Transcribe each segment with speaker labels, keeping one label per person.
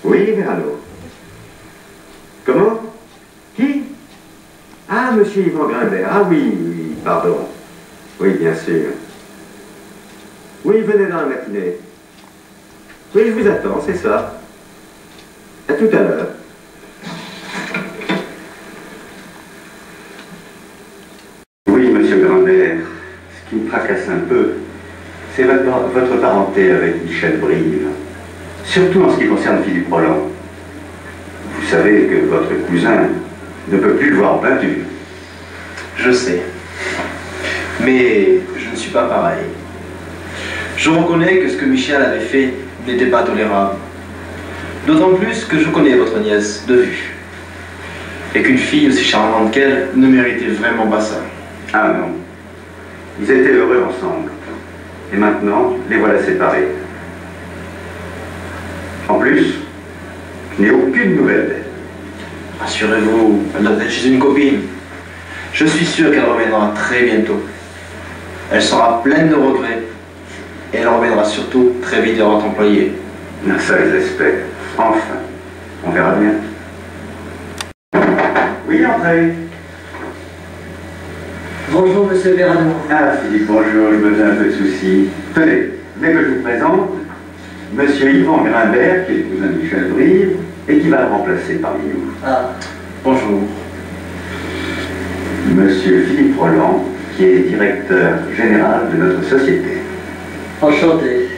Speaker 1: Oui, Verano. Comment? Qui? Ah, monsieur Yvan Grimbert. Ah oui, oui, pardon. Oui, bien sûr. Oui, venez dans la matinée. Oui, je vous attends, c'est ça. À tout à l'heure. Oui, monsieur Grimbert, ce qui me tracasse un peu, c'est votre parenté avec Michel Brive. Surtout en ce qui concerne Philippe Roland. Vous savez que votre cousin ne peut plus le voir en peinture.
Speaker 2: Je sais. Mais je ne suis pas pareil. Je reconnais que ce que Michel avait fait n'était pas tolérable. D'autant plus que je connais votre nièce de vue. Et qu'une fille aussi charmante qu'elle ne méritait vraiment pas ça.
Speaker 1: Ah non. Ils étaient heureux ensemble. Et maintenant, les voilà séparés. En plus, je n'ai aucune nouvelle d'elle.
Speaker 2: Rassurez-vous, elle doit être chez une copine. Je suis sûr qu'elle reviendra très bientôt. Elle sera pleine de regrets. Et elle reviendra surtout très vite vers votre employé.
Speaker 1: Ça, je l'espère. Enfin, on verra bien. Oui, entrez.
Speaker 3: Bonjour, monsieur Verano.
Speaker 1: Ah, Philippe, bonjour, je me fais un peu de soucis. Tenez, dès que je vous présente, monsieur Yvan Grimbert, qui est le cousin de Michel Brive, et qui va le remplacer parmi nous.
Speaker 3: Ah,
Speaker 2: Bonjour.
Speaker 1: Monsieur Philippe Roland, qui est directeur général de notre société.
Speaker 3: enchanté.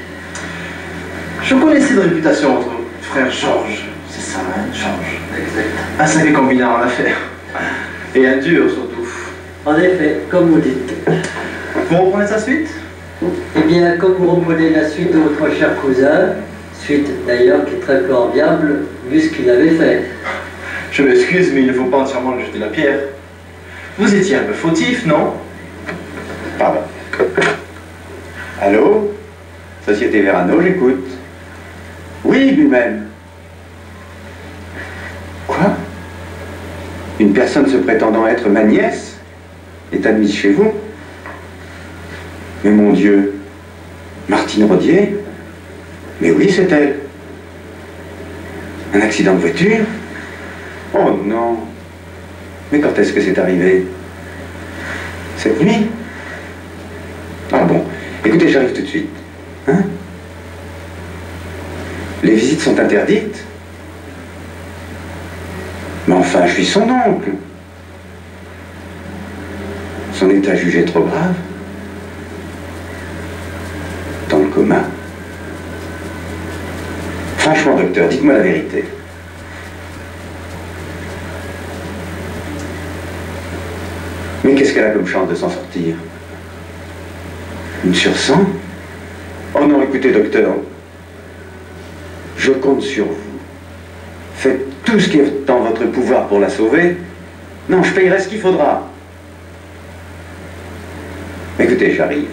Speaker 2: Je connaissais de réputation votre frère Georges. C'est ça, hein, Georges.
Speaker 3: Exact.
Speaker 2: Un sacré combinard en affaires. Et un dur surtout.
Speaker 3: En effet, comme vous dites.
Speaker 2: Vous reprenez sa suite?
Speaker 3: Eh bien, comme vous reprenez la suite de votre cher cousin, suite d'ailleurs qui est très peu enviable, vu ce qu'il avait fait.
Speaker 2: Je m'excuse, mais il ne faut pas entièrement lui jeter la pierre. Vous étiez un peu fautif, non?
Speaker 1: Pardon. Allô? Société Verano, j'écoute. Oui, lui-même. Quoi? Une personne se prétendant être ma nièce est admise chez vous? Mais mon Dieu, Martine Rodier? Mais oui, c'est elle. Un accident de voiture? Oh non. Mais quand est-ce que c'est arrivé? Cette nuit? Ah bon. Écoutez, j'arrive tout de suite. Hein? Les visites sont interdites? Mais enfin, je suis son oncle. Son état jugé trop grave. Dans le coma. Franchement, docteur, dites-moi la vérité. Mais qu'est-ce qu'elle a comme chance de s'en sortir? Une sur 100? Oh non, écoutez, docteur. Je compte sur vous. Faites tout ce qui est en votre pouvoir pour la sauver. Non, je payerai ce qu'il faudra. Écoutez, j'arrive.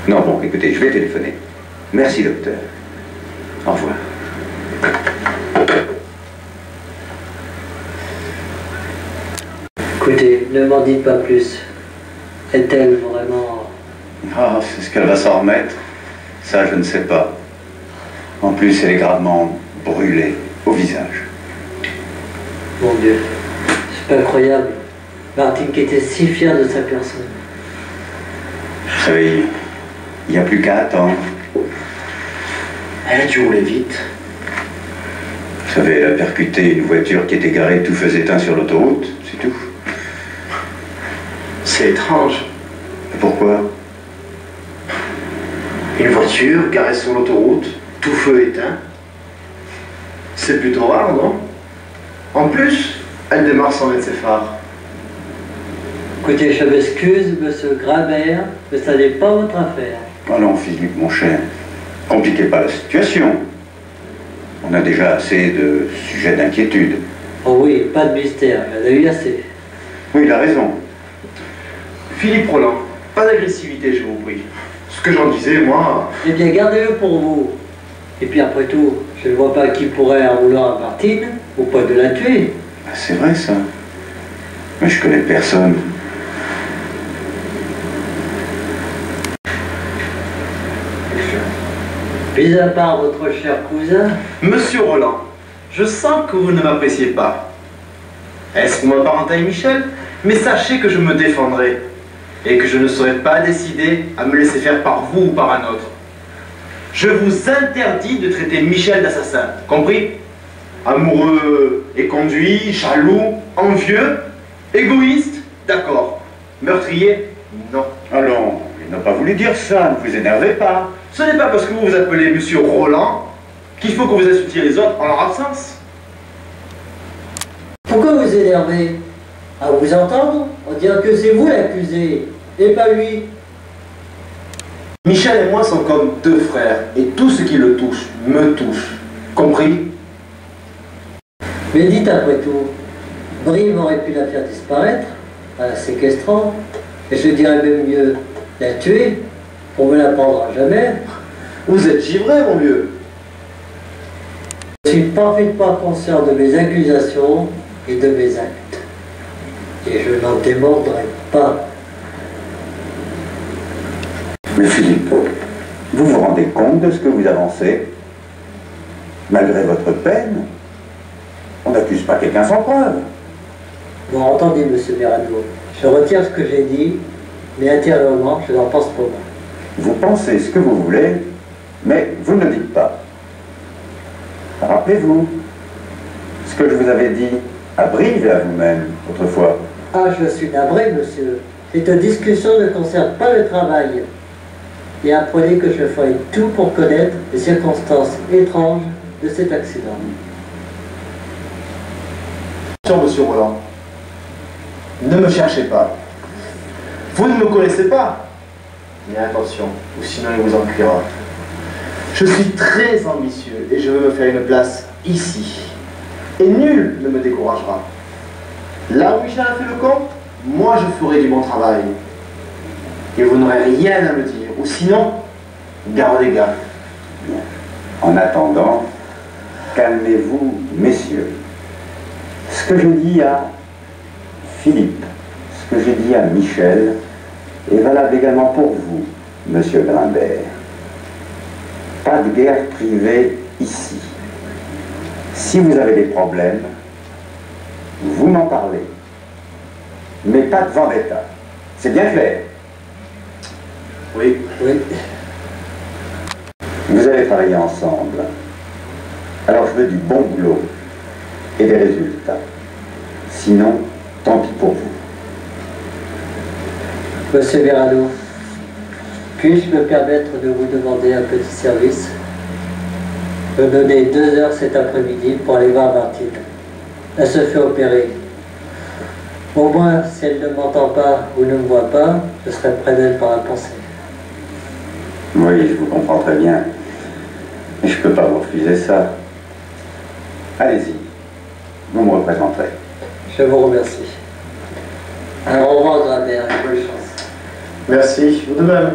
Speaker 1: Non, bon, écoutez, je vais téléphoner. Merci, docteur. Au revoir.
Speaker 3: Écoutez, ne m'en dites pas plus. Est-elle vraiment...
Speaker 1: Ah, c'est ce qu'elle va s'en remettre. Ça, je ne sais pas. En plus, elle est gravement brûlée au visage.
Speaker 3: Mon Dieu, c'est pas incroyable. Martine qui était si fière de sa personne.
Speaker 1: Vous savez, il n'y a plus qu'à attendre.
Speaker 2: Elle a dû rouler vite.
Speaker 1: Vous savez, elle a percuté une voiture qui était garée tout feu éteint sur l'autoroute, c'est tout.
Speaker 2: C'est étrange.
Speaker 1: Et pourquoi?
Speaker 2: Une voiture garée sur l'autoroute, tout feu éteint. C'est plutôt rare, non? En plus, elle démarre sans mettre ses phares.
Speaker 3: Écoutez, je m'excuse, monsieur Grimbert, mais ça n'est pas votre affaire.
Speaker 1: Oh non, Philippe, mon cher, compliquez pas la situation. On a déjà assez de sujets d'inquiétude.
Speaker 3: Oh oui, pas de mystère, il y en a eu assez.
Speaker 1: Oui, il a raison.
Speaker 2: Philippe Roland, pas d'agressivité, je vous prie. Ce que j'en disais, moi...
Speaker 3: Eh bien, gardez-le pour vous. Et puis après tout, je ne vois pas qui pourrait en vouloir à Martine, au point de la tuer.
Speaker 1: Ah, c'est vrai, ça. Mais je connais personne.
Speaker 3: Mis à part votre cher cousin,
Speaker 2: Monsieur Roland, je sens que vous ne m'appréciez pas. Est-ce pour ma parenté Michel? Mais sachez que je me défendrai et que je ne serai pas décidé à me laisser faire par vous ou par un autre. Je vous interdis de traiter Michel d'assassin, compris? Amoureux et conduit, jaloux, envieux, égoïste, d'accord. Meurtrier, non.
Speaker 4: Allons, il n'a pas voulu dire ça, ne vous énervez pas.
Speaker 2: Ce n'est pas parce que vous vous appelez Monsieur Roland qu'il faut que vous insultiez les autres en leur absence.
Speaker 3: pourquoi vous énervez? À vous entendre, on dirait que c'est vous l'accusé, et pas lui.
Speaker 2: Michel et moi sommes comme deux frères, et tout ce qui le touche, me touche. Compris?
Speaker 3: Mais dites après tout, Brive aurait pu la faire disparaître, en la séquestrant, et je dirais même mieux, la tuer, pour me la prendre à jamais.
Speaker 2: Vous êtes givré, mon vieux.
Speaker 3: Je suis parfaitement conscient de mes accusations et de mes actes. Et je n'en démordrai pas.
Speaker 4: Mais Philippe, vous vous rendez compte de ce que vous avancez? Malgré votre peine, on n'accuse pas quelqu'un sans preuve.
Speaker 3: Bon, entendez, monsieur Verano, je retire ce que j'ai dit, mais intérieurement, je n'en pense pas moi.
Speaker 4: Vous pensez ce que vous voulez, mais vous ne le dites pas. Rappelez-vous ce que je vous avais dit à Brive et à vous-même autrefois.
Speaker 3: Ah, je suis navré, monsieur. Cette discussion ne concerne pas le travail. Et apprenez que je ferai tout pour connaître les circonstances étranges de cet accident.
Speaker 2: Attention, monsieur Roland. Ne me cherchez pas. Vous ne me connaissez pas. Mais attention, ou sinon il vous en cuira. Je suis très ambitieux et je veux me faire une place ici. Et nul ne me découragera. Là où Michel a fait le camp, moi je ferai du bon travail. Et vous n'aurez rien à me dire. Ou sinon, gardez gaffe.
Speaker 4: Bien. En attendant, calmez-vous, messieurs. Ce que j'ai dit à Philippe, ce que j'ai dit à Michel, est valable également pour vous, monsieur Grimbert. Pas de guerre privée ici. Si vous avez des problèmes, vous m'en parlez. Mais pas de vendetta. C'est bien clair.
Speaker 2: Oui.
Speaker 3: Oui.
Speaker 4: Vous allez travailler ensemble. Alors je veux du bon boulot et des résultats. Sinon, tant pis pour vous.
Speaker 3: Monsieur Verano, puis-je me permettre de vous demander un petit service? Me donner 2 heures cet après-midi pour aller voir Martine. Elle se fait opérer. Au moins, si elle ne m'entend pas ou ne me voit pas, je serai près d'elle par la pensée.
Speaker 4: Oui, je vous comprends très bien. Mais je ne peux pas vous refuser ça. Allez-y, vous me représenterez.
Speaker 3: Je vous remercie. Alors, au revoir, Grimbert, et bonne chance.
Speaker 2: Merci, vous de même.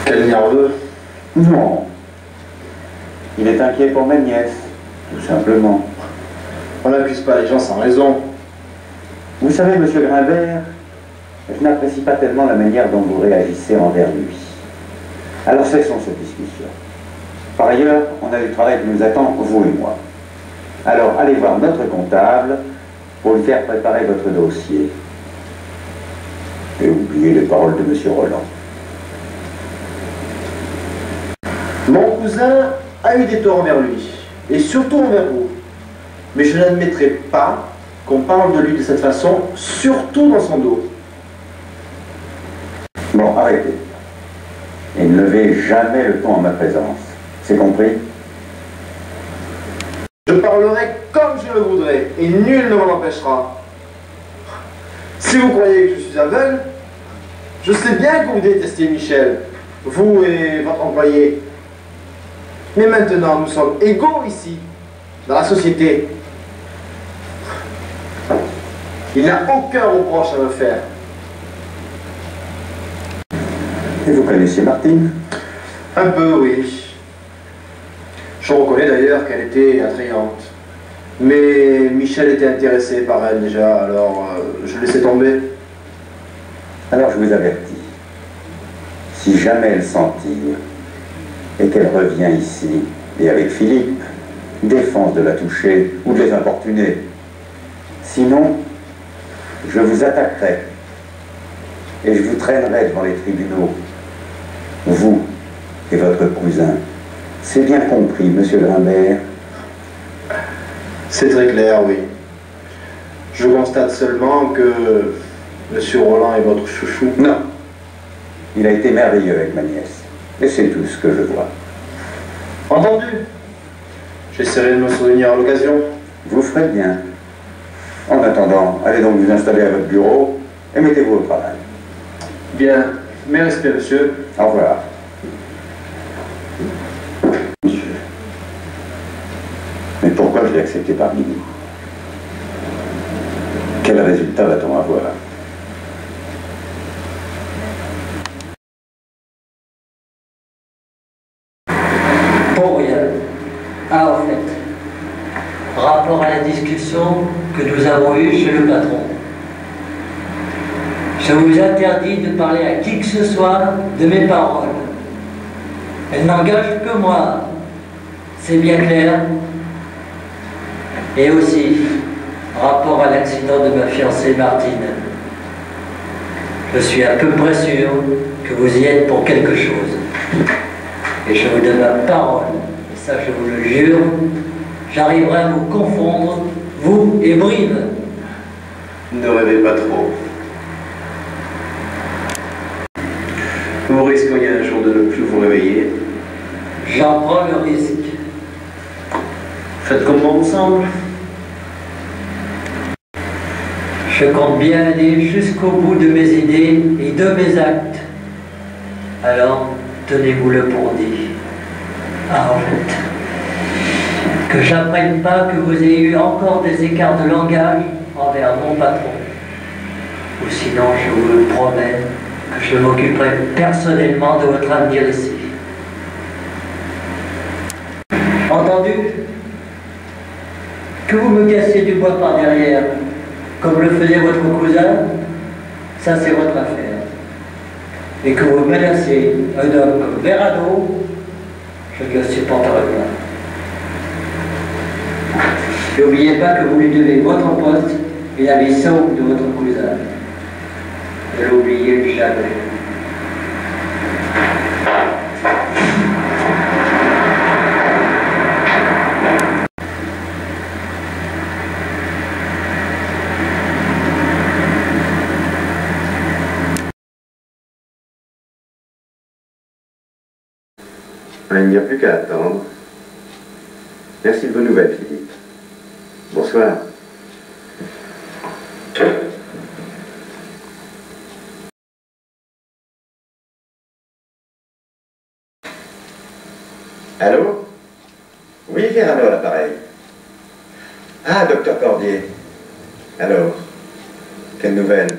Speaker 2: Quel nerveux.
Speaker 4: Non. Il est inquiet pour ma nièce, tout simplement.
Speaker 2: On n'accuse pas les gens sans raison.
Speaker 4: Vous savez, monsieur Grimbert, je n'apprécie pas tellement la manière dont vous réagissez envers lui. Alors cessons cette discussion. Par ailleurs, on a du travail qui nous attend, vous et moi. Alors allez voir notre comptable pour lui faire préparer votre dossier. Et oubliez les paroles de monsieur Roland.
Speaker 2: Mon cousin a eu des torts envers lui, et surtout envers vous. Mais je n'admettrai pas qu'on parle de lui de cette façon, surtout dans son dos.
Speaker 4: Bon, arrêtez. Et ne levez jamais le ton en ma présence. C'est compris?
Speaker 2: Je parlerai comme je le voudrais, et nul ne m'en empêchera. Si vous croyez que je suis aveugle, je sais bien que vous détestez Michel, vous et votre employé. Mais maintenant, nous sommes égaux ici, dans la société. Il n'a aucun reproche à me faire.
Speaker 4: Et vous connaissez Martine?
Speaker 2: Un peu, oui. Je reconnais d'ailleurs qu'elle était attrayante. Mais Michel était intéressé par elle déjà, alors je laissais tomber.
Speaker 4: Alors je vous avertis. si jamais elle s'en tire et qu'elle revient ici, et avec Philippe, défense de la toucher ou de les importuner. Sinon, je vous attaquerai et je vous traînerai devant les tribunaux, vous et votre cousin. C'est bien compris, monsieur Grimbert?
Speaker 2: C'est très clair, oui. Je constate seulement que monsieur Roland est votre chouchou.
Speaker 4: Non. Il a été merveilleux avec ma nièce. Et c'est tout ce que je vois.
Speaker 2: Entendu. J'essaierai de me souvenir à l'occasion.
Speaker 4: Vous ferez bien. En attendant, allez donc vous installer à votre bureau et mettez-vous au travail.
Speaker 2: Bien. Mes respects, monsieur.
Speaker 4: Au revoir. Monsieur. Mais pourquoi je l'ai accepté parmi nous? Quel résultat va-t-on avoir?
Speaker 3: Pour rien. Ah, en fait, rapport à la discussion que nous avons eue chez le patron. Je vous interdis de parler à qui que ce soit de mes paroles. Elles n'engagent que moi. C'est bien clair. Et aussi, rapport à l'accident de ma fiancée Martine. Je suis à peu près sûr que vous y êtes pour quelque chose. Et je vous donne ma parole, et ça je vous le jure, j'arriverai à vous confondre, vous et Brive.
Speaker 2: Ne rêvez pas trop. Vous risqueriez un jour de ne plus vous réveiller.
Speaker 3: J'en prends le risque.
Speaker 2: Faites comme bon vous semble.
Speaker 3: Je compte bien aller jusqu'au bout de mes idées et de mes actes. Alors, tenez-vous-le pour dit. Ah, en fait, que j'apprenne pas que vous ayez eu encore des écarts de langage envers mon patron. Ou sinon, je vous le promets que je m'occuperai personnellement de votre avenir ici. Entendu? Que vous me cassiez du bois par derrière, comme le faisait votre cousin, ça c'est votre affaire. Et que vous menaciez un homme comme Verrado, je ne le supporterai pas. N'oubliez pas que vous lui devez votre poste et la vie sauve de votre cousin. Ne l'oubliez jamais.
Speaker 1: Il n'y a plus qu'à attendre. Merci de vos nouvelles, Philippe. Bonsoir. Allô? Oui, Verrado à l'appareil. Ah, docteur Cordier. Alors, quelle nouvelle?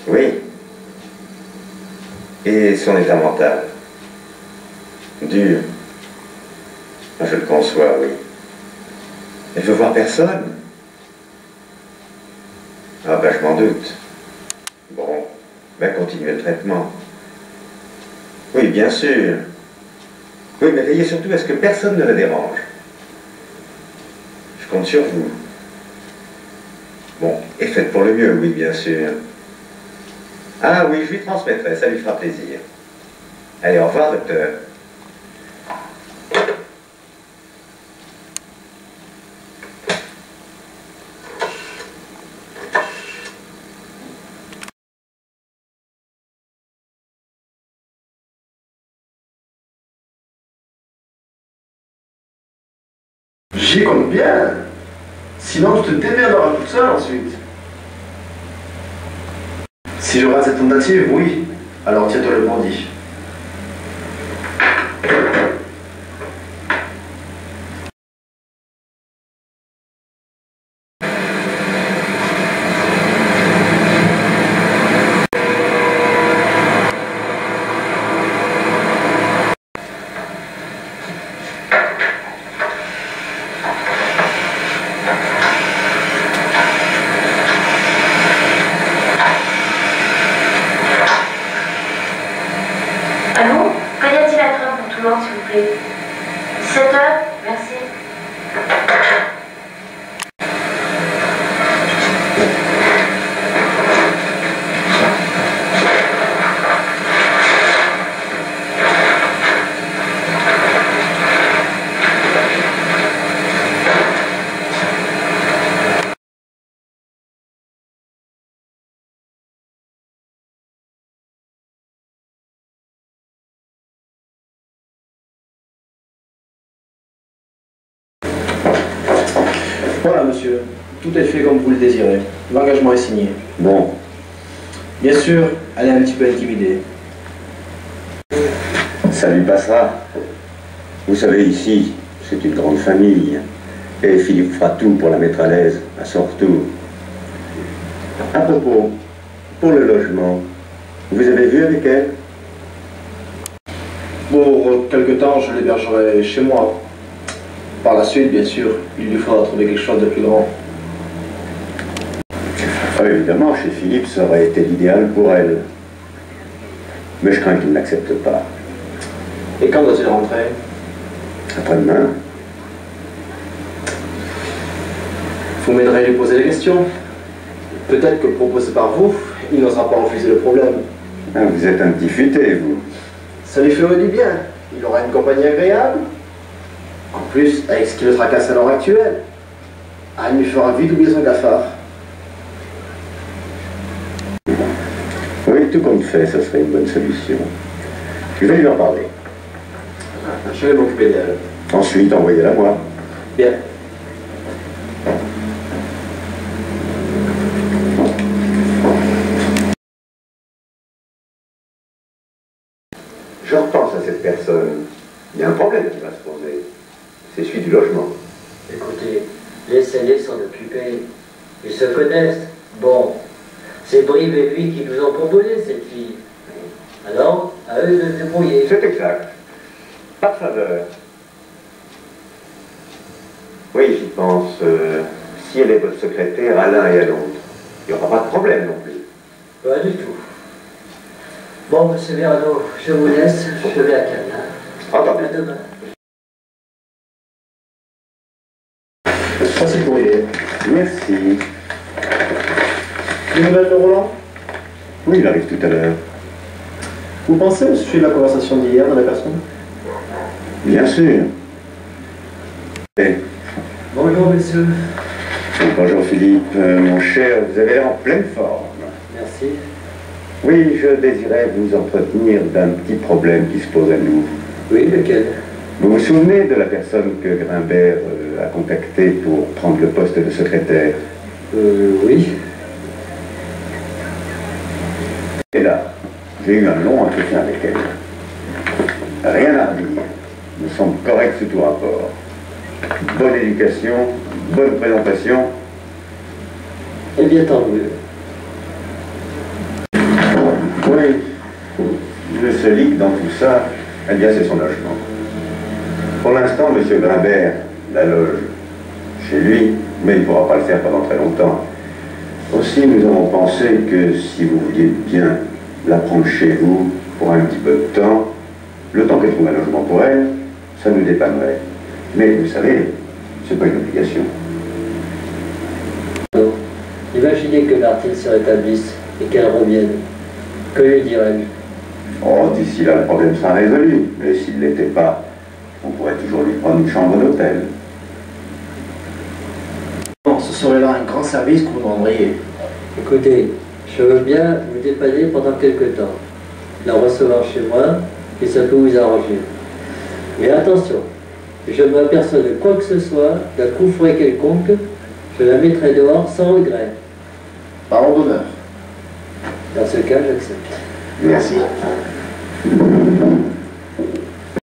Speaker 1: Oui. Et son état mental? Dur. Je le conçois, oui. Elle veut voir personne? Ah ben je m'en doute. Bon, ben continuez le traitement. Oui, bien sûr. Oui, mais veillez surtout à ce que personne ne la dérange. Je compte sur vous. Bon, et faites pour le mieux, oui, bien sûr. Ah oui, je lui transmettrai, ça lui fera plaisir. Allez, au revoir, docteur.
Speaker 2: J'y compte bien. Sinon, tu te démerderas toute seule ensuite. Si je rate cette tentative, oui. Alors tiens-toi le bandit. tout est fait comme vous le désirez. L'engagement est signé.
Speaker 4: Bon,
Speaker 2: Bien sûr, elle est un petit peu intimidée.
Speaker 4: ça lui passera. Vous savez, ici, c'est une grande famille. Et Philippe fera tout pour la mettre à l'aise, à son retour. À propos, pour le logement, vous avez vu avec elle?
Speaker 2: Pour quelque temps, je l'hébergerai chez moi. Par la suite, bien sûr, il lui faudra trouver quelque chose de plus grand.
Speaker 4: Ah, évidemment, chez Philippe, ça aurait été l'idéal pour elle. Mais je crains qu'il n'accepte pas.
Speaker 2: Et quand doit-il rentrer?
Speaker 4: Après-demain,
Speaker 2: Vous m'aiderez à lui poser des questions. Peut-être que proposé par vous, il n'osera pas refuser le problème.
Speaker 4: ah, vous êtes un petit futé, vous.
Speaker 2: Ça lui ferait du bien. Il aura une compagnie agréable. En plus, avec ce qui le tracasse à l'heure actuelle, Anne lui fera vite oublier son cafard.
Speaker 4: Oui, tout compte fait, ça serait une bonne solution. Je vais lui en parler.
Speaker 2: Je vais m'occuper d'elle.
Speaker 4: Ensuite, envoyez-la moi.
Speaker 2: Bien.
Speaker 1: Je repense à cette personne. Il y a un problème qui va se poser. C'est celui du logement.
Speaker 3: Écoutez, laissez-les s'en occuper. Ils se connaissent. Bon, c'est Brive et lui qui nous ont proposé cette fille. Alors, à eux de se débrouiller.
Speaker 1: C'est exact. Pas de faveur. Oui, j'y pense. Si elle est votre secrétaire à l'un et à l'autre, il n'y aura pas de problème non plus.
Speaker 3: Pas du tout. Bon, monsieur Verneau, je vous laisse. Je vais à Cannes.
Speaker 1: Entendu.
Speaker 3: À demain.
Speaker 2: Merci pour l'idée.
Speaker 4: Merci.
Speaker 2: Des nouvelles de Roland?
Speaker 4: Oui, il arrive tout à l'heure.
Speaker 2: Vous pensez au sujet de la conversation d'hier de la personne?
Speaker 4: Bien sûr. Et,
Speaker 3: Bonjour, monsieur.
Speaker 4: bonjour Philippe. Mon cher, vous avez l'air en pleine forme.
Speaker 3: Merci.
Speaker 4: Oui, je désirais vous entretenir d'un petit problème qui se pose à nous.
Speaker 3: Oui, lequel?
Speaker 4: Vous vous souvenez de la personne que Grimbert a contactée pour prendre le poste de secrétaire?
Speaker 3: Oui.
Speaker 4: Et là, j'ai eu un long entretien avec elle. Rien à redire. Nous sommes corrects sous tout rapport. Bonne éducation, bonne présentation.
Speaker 3: Eh bien, tant mieux.
Speaker 4: Oui, le seul hic dans tout ça, eh bien, c'est son logement. Pour l'instant, M. Grimbert la loge chez lui, mais il ne pourra pas le faire pendant très longtemps. Aussi, nous avons pensé que si vous vouliez bien la prendre chez vous pour un petit peu de temps, le temps qu'elle trouve un logement pour elle, ça nous dépannerait. Mais vous savez, c'est pas une obligation.
Speaker 3: Alors, imaginez que Martine se rétablisse et qu'elle revienne. Que lui dirais-je?
Speaker 4: Oh, d'ici là, le problème sera résolu. Mais s'il ne l'était pas, on pourrait toujours lui prendre une chambre d'hôtel.
Speaker 2: Bon, ce serait là un grand service que vous nous rendriez.
Speaker 3: Écoutez, je veux bien vous dépanner pendant quelque temps. La recevoir chez moi, et ça peut vous arranger. Mais attention, si je m'aperçois de quoi que ce soit, d'un coup fouet quelconque, je la mettrai dehors sans regret.
Speaker 2: Parole d'honneur.
Speaker 3: Dans ce cas, j'accepte.
Speaker 4: Merci.